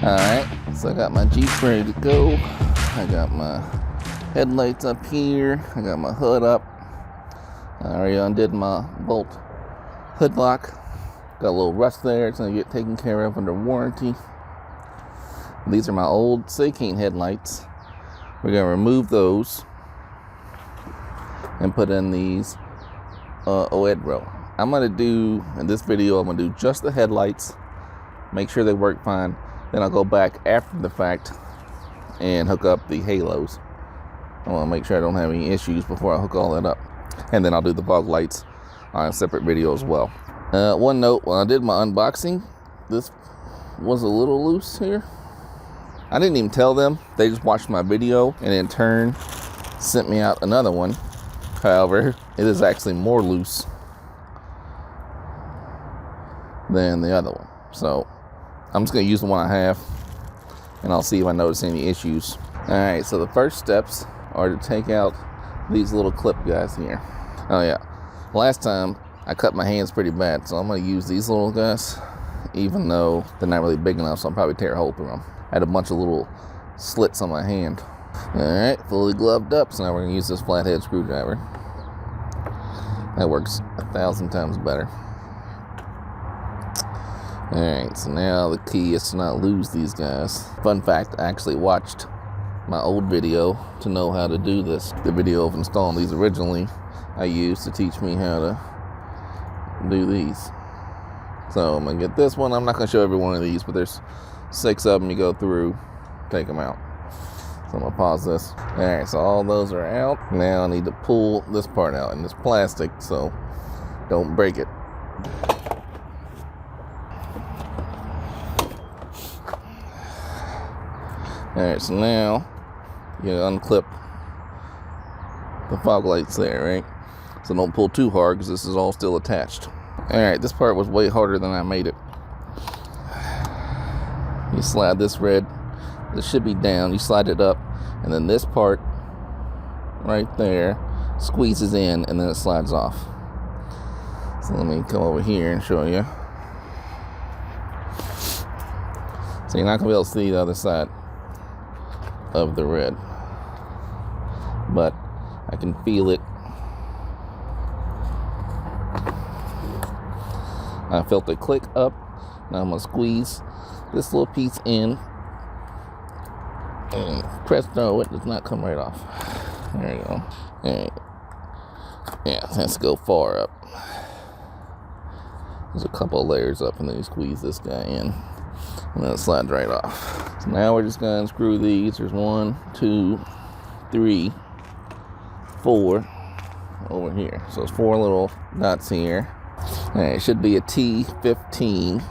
Alright, so I got my Jeep ready to go. I got my headlights up here. I got my hood up. I already undid my bolt hood lock. Got a little rust there. It's going to get taken care of under warranty. These are my old Sakane headlights. We're going to remove those and put in these oEdRo. I'm going to do, in this video, I'm going to do just the headlights, make sure they work fine. Then I'll go back after the fact and hook up the halos. I want to make sure I don't have any issues before I hook all that up. And then I'll do the fog lights on a separate video as well. One note, when I did my unboxing, this was a little loose here. I didn't even tell them. They just watched my video and in turn sent me out another one. However, it is actually more loose than the other one. So I'm just going to use the one I have and I'll see if I notice any issues. Alright, so the first steps are to take out these little clip guys here. Oh yeah, last time I cut my hands pretty bad, so I'm going to use these little guys, even though they're not really big enough, so I'll probably tear a hole through them. I had a bunch of little slits on my hand. Alright, fully gloved up, so now we're going to use this flathead screwdriver. That works 1,000 times better. Alright, so now the key is to not lose these guys. Fun fact, I actually watched my old video to know how to do this. The video of installing these originally, I used to teach me how to do these. So I'm going to get this one. I'm not going to show every one of these, but there's 6 of them you go through, take them out. So I'm going to pause this. Alright, so all those are out. Now I need to pull this part out, and it's plastic, so don't break it. Alright, so now you unclip the fog lights there, right? So don't pull too hard because this is all still attached. Alright, this part was way harder than I made it. You slide this red, this should be down, you slide it up, and then this part right there squeezes in and then it slides off. So let me come over here and show you. So you're not going to be able to see the other side of the red, but I can feel it. I felt it click up. Now I'm gonna squeeze this little piece in and presto, it does not come right off. There you go. Alright. Yeah, it has to go far up. There's a couple of layers up, and then you squeeze this guy in and then it slides right off. So now we're just going to unscrew these. There's 1, 2, 3, 4 over here. So it's 4 little dots here. Alright, it should be a T15.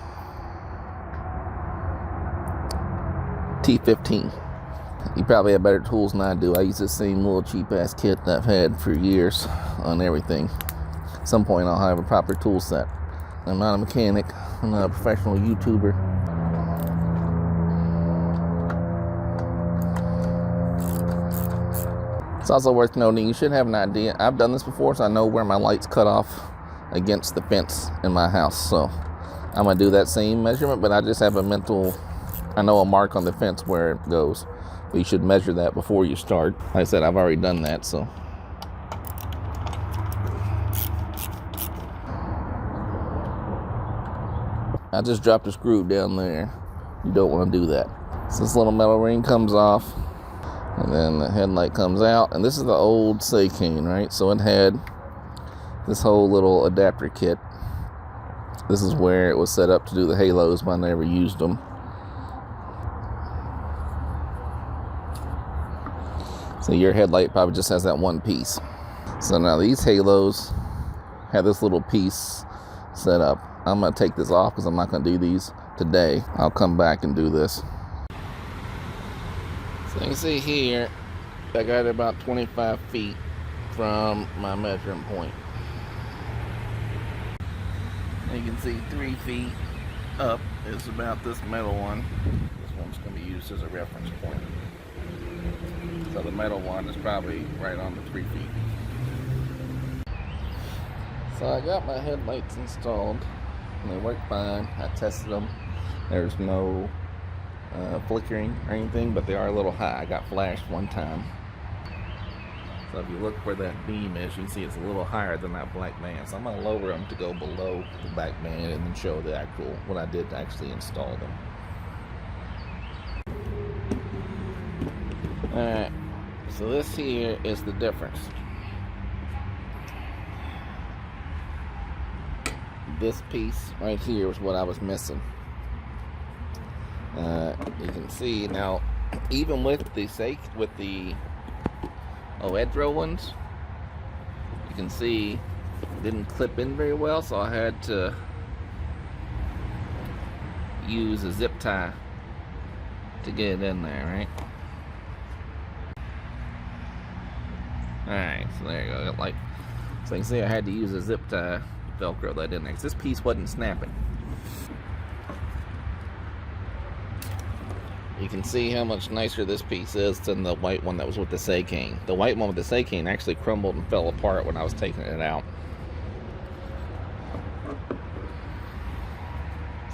T15. You probably have better tools than I do. I use the same little cheap ass kit that I've had for years on everything. At some point I'll have a proper tool set. I'm not a mechanic. I'm not a professional YouTuber. It's also worth noting, you should have an idea. I've done this before, so I know where my lights cut off against the fence in my house. So I'm going to do that same measurement, but I just have a mental, I know a mark on the fence where it goes. But you should measure that before you start. Like I said, I've already done that, so. I just dropped a screw down there. You don't want to do that. So this little metal ring comes off. And then the headlight comes out, and this is the old Sakane, right? So it had this whole little adapter kit. This is where it was set up to do the halos, but I never used them. So your headlight probably just has that one piece. So now these halos have this little piece set up. I'm going to take this off because I'm not going to do these today. I'll come back and do this. So you can see here, I got about 25 feet from my measuring point. And you can see 3 feet up is about this metal one. This one's going to be used as a reference point. So the metal one is probably right on the 3 feet. So I got my headlights installed and they work fine. I tested them. There's no flickering or anything, but they are a little high. I got flashed one time. So if you look where that beam is, you can see it's a little higher than that black band. So I'm going to lower them to go below the black band and then show the actual, what I did to actually install them. Alright, so this here is the difference. This piece right here is what I was missing. You can see now, even with the oEdRo ones, you can see it didn't clip in very well, so I had to use a zip tie to get it in there, right? Alright, so there you go. Like, so you can see I had to use a zip tie to Velcro that in there, because this piece wasn't snapping. You can see how much nicer this piece is than the white one that was with the Say-Cane. The white one with the Say-Cane actually crumbled and fell apart when I was taking it out.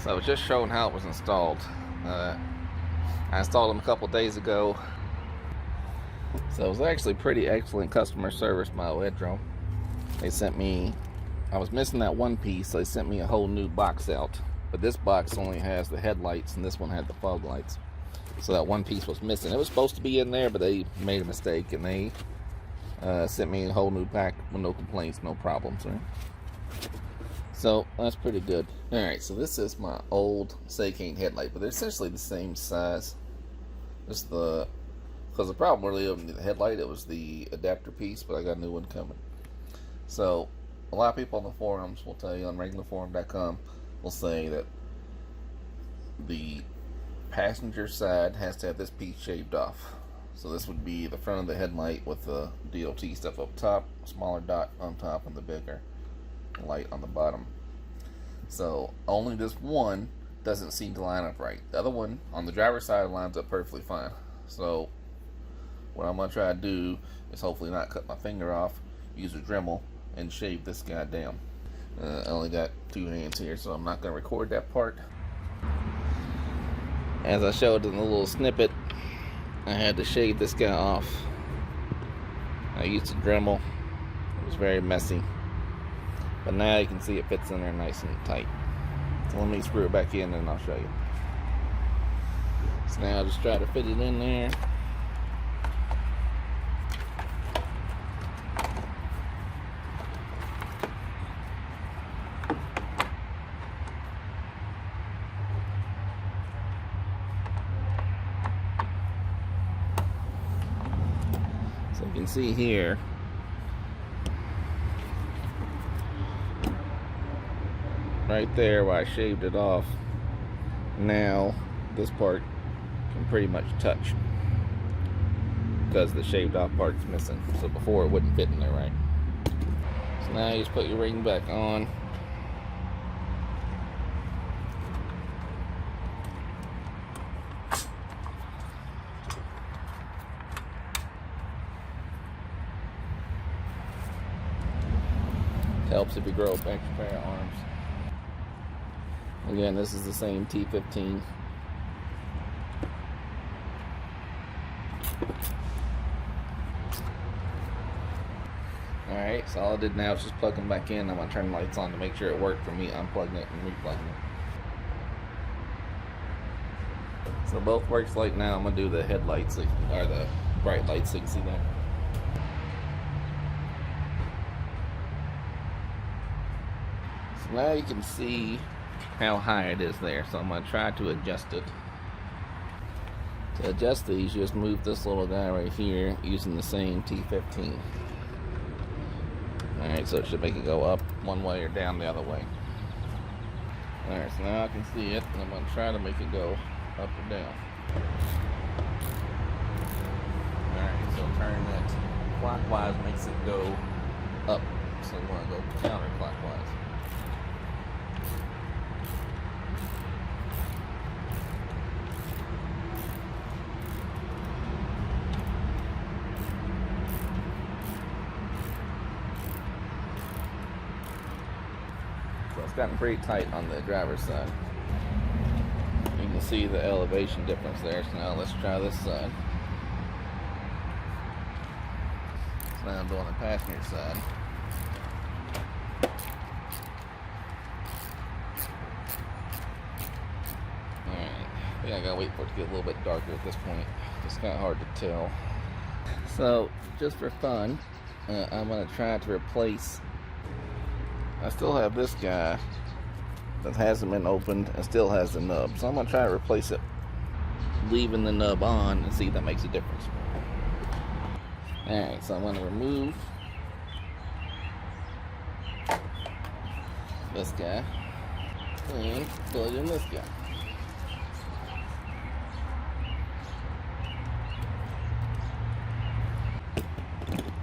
So I was just showing how it was installed. I installed them a couple days ago. So it was actually pretty excellent customer service by oEdRo. They sent me, I was missing that one piece, so they sent me a whole new box out. But this box only has the headlights and this one had the fog lights. So that one piece was missing. It was supposed to be in there, but they made a mistake and they sent me a whole new pack with no complaints, no problems, right? So that's pretty good. Alright, so this is my old Say-Cane headlight, but they're essentially the same size. Just because the problem really wasn't the headlight, it was the adapter piece, but I got a new one coming. So a lot of people on the forums will tell you, on regularforum.com, will say that the passenger side has to have this piece shaved off. So this would be the front of the headlight with the DOT stuff up top, smaller dot on top, and the bigger light on the bottom. So only this one doesn't seem to line up right. The other one on the driver's side lines up perfectly fine. So what I'm going to try to do is hopefully not cut my finger off, use a Dremel, and shave this guy down. I only got 2 hands here, so I'm not going to record that part. As I showed in the little snippet, I had to shave this guy off. I used a Dremel. It was very messy. But now you can see it fits in there nice and tight. So let me screw it back in and I'll show you. So now I'll just try to fit it in there. So you can see here, right there where I shaved it off, now this part can pretty much touch because the shaved off part's missing. So before it wouldn't fit in there right. So now you just put your ring back on. Helps if you grow up extra pair of arms. Again, this is the same T15. Alright, so all I did now is just plug them back in. I'm going to turn the lights on to make sure it worked for me unplugging it and replugging it. So both works like now. I'm going to do the headlights, or the bright lights, so you can see that. So now you can see how high it is there. So I'm going to try to adjust it. To adjust these, you just move this little guy right here using the same T15. Alright, so it should make it go up one way or down the other way. Alright, so now I can see it, and I'm going to try to make it go up or down. Alright, so turn that clockwise makes it go up. So I'm going to go counterclockwise. So it's gotten pretty tight on the driver's side. You can can see the elevation difference there. So now let's try this side. So now I'm doing the passenger side. Alright, I think I gotta wait for it to get a little bit darker at this point. It's kind of hard to tell. So, just for fun, I'm gonna try to replace. I still have this guy that hasn't been opened and still has the nub. So I'm gonna try to replace it, leaving the nub on, and see if that makes a difference. Alright, so I'm gonna remove this guy and put in this guy.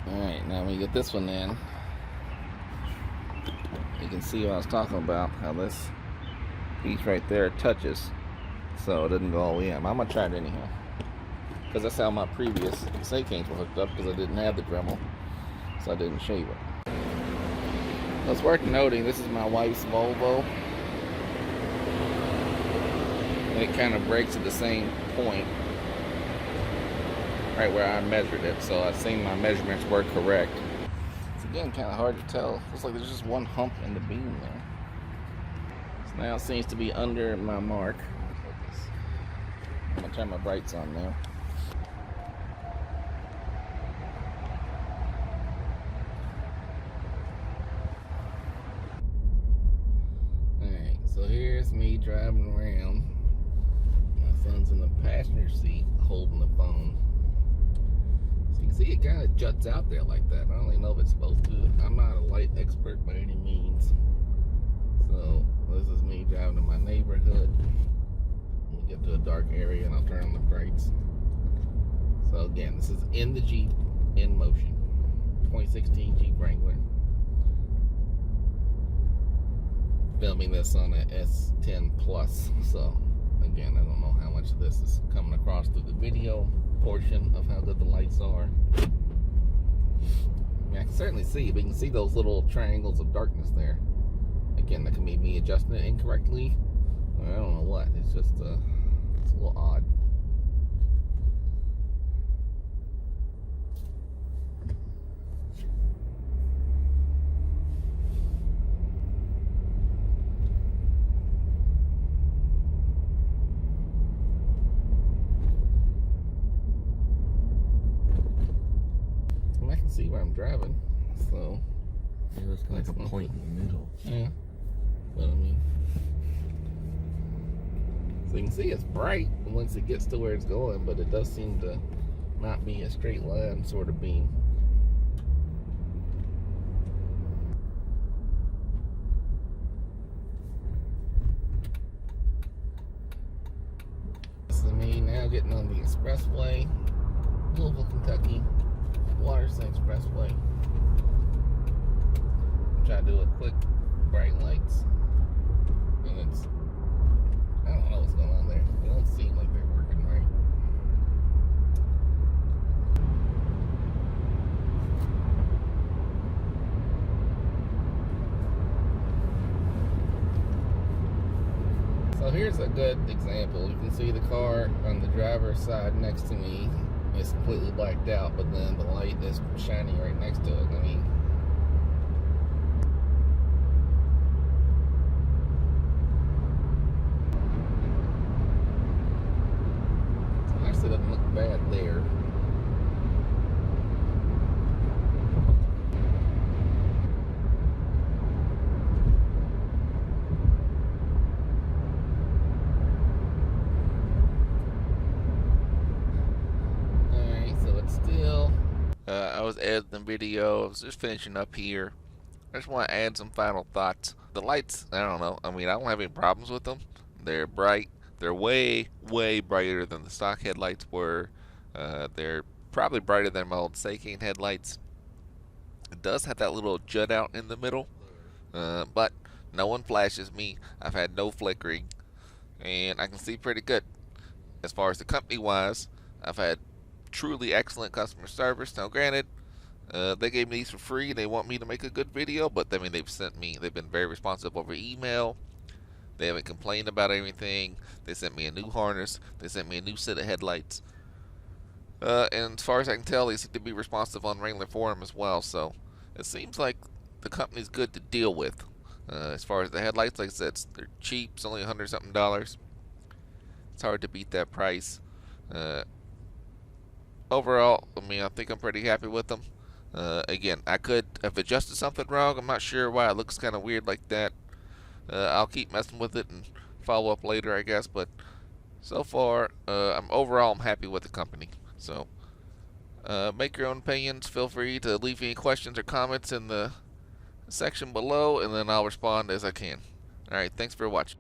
Alright, now when you get this one in, you can see what I was talking about, how this piece right there touches, so it doesn't go all the way in. I'm gonna try it anyhow, because that's how my previous Seikanes were hooked up, because I didn't have the Dremel, so I didn't shave it. Well, it's worth noting, this is my wife's Volvo, and it kind of breaks at the same point, right where I measured it, so I've seen my measurements were correct. It's again kind of hard to tell. Looks like there's just one hump in the beam there. So now it seems to be under my mark. I'm gonna turn my brights on now. Alright, so here's me driving around. My son's in the passenger seat holding the phone. See, it kind of juts out there like that. I don't really know if it's supposed to. I'm not a light expert by any means. So, this is me driving to my neighborhood. We'll get to a dark area and I'll turn on the brights. So again, this is in the Jeep, in motion. 2016 Jeep Wrangler. Filming this on an S10 Plus. So, again, I don't know how much of this is coming across through the video portion of how good the lights are. I mean, I can certainly see, but you can see those little triangles of darkness there. Again, that can be me adjusting it incorrectly, or I don't know what. It's just it's a little odd. See where I'm driving, so yeah, it's like a point in the middle. Yeah, but I mean, so you can see it's bright once it gets to where it's going, but it does seem to not be a straight line sort of beam. This is me now getting on the expressway, Louisville, Kentucky. Wattage Expressway. Try to do a quick bright lights, and it's, I don't know what's going on there. They don't seem like they're working right. So here's a good example. You can see the car on the driver's side next to me. It's completely blacked out, but then the light is shining right next to it. I mean, it actually doesn't look bad there. I was editing the video. I was just finishing up here. I just want to add some final thoughts. The lights, I don't know. I mean, I don't have any problems with them. They're bright. They're way, way brighter than the stock headlights were. They're probably brighter than my old Seikane headlights. It does have that little jut out in the middle, but no one flashes me. I've had no flickering, and I can see pretty good. As far as the company-wise, I've had truly excellent customer service. Now granted, they gave me these for free. They want me to make a good video, but I mean, they've been very responsive over email. They haven't complained about anything. They sent me a new harness. They sent me a new set of headlights. And as far as I can tell, they seem to be responsive on Wrangler Forum as well. So it seems like the company's good to deal with. As far as the headlights, like I said, they're cheap. It's only $100 something. It's hard to beat that price. Overall, I mean, I think I'm pretty happy with them. Again, I could have adjusted something wrong. I'm not sure why it looks kind of weird like that. I'll keep messing with it and follow up later, I guess. But so far, I'm happy with the company. So make your own opinions. Feel free to leave any questions or comments in the section below, and then I'll respond as I can. All right, thanks for watching.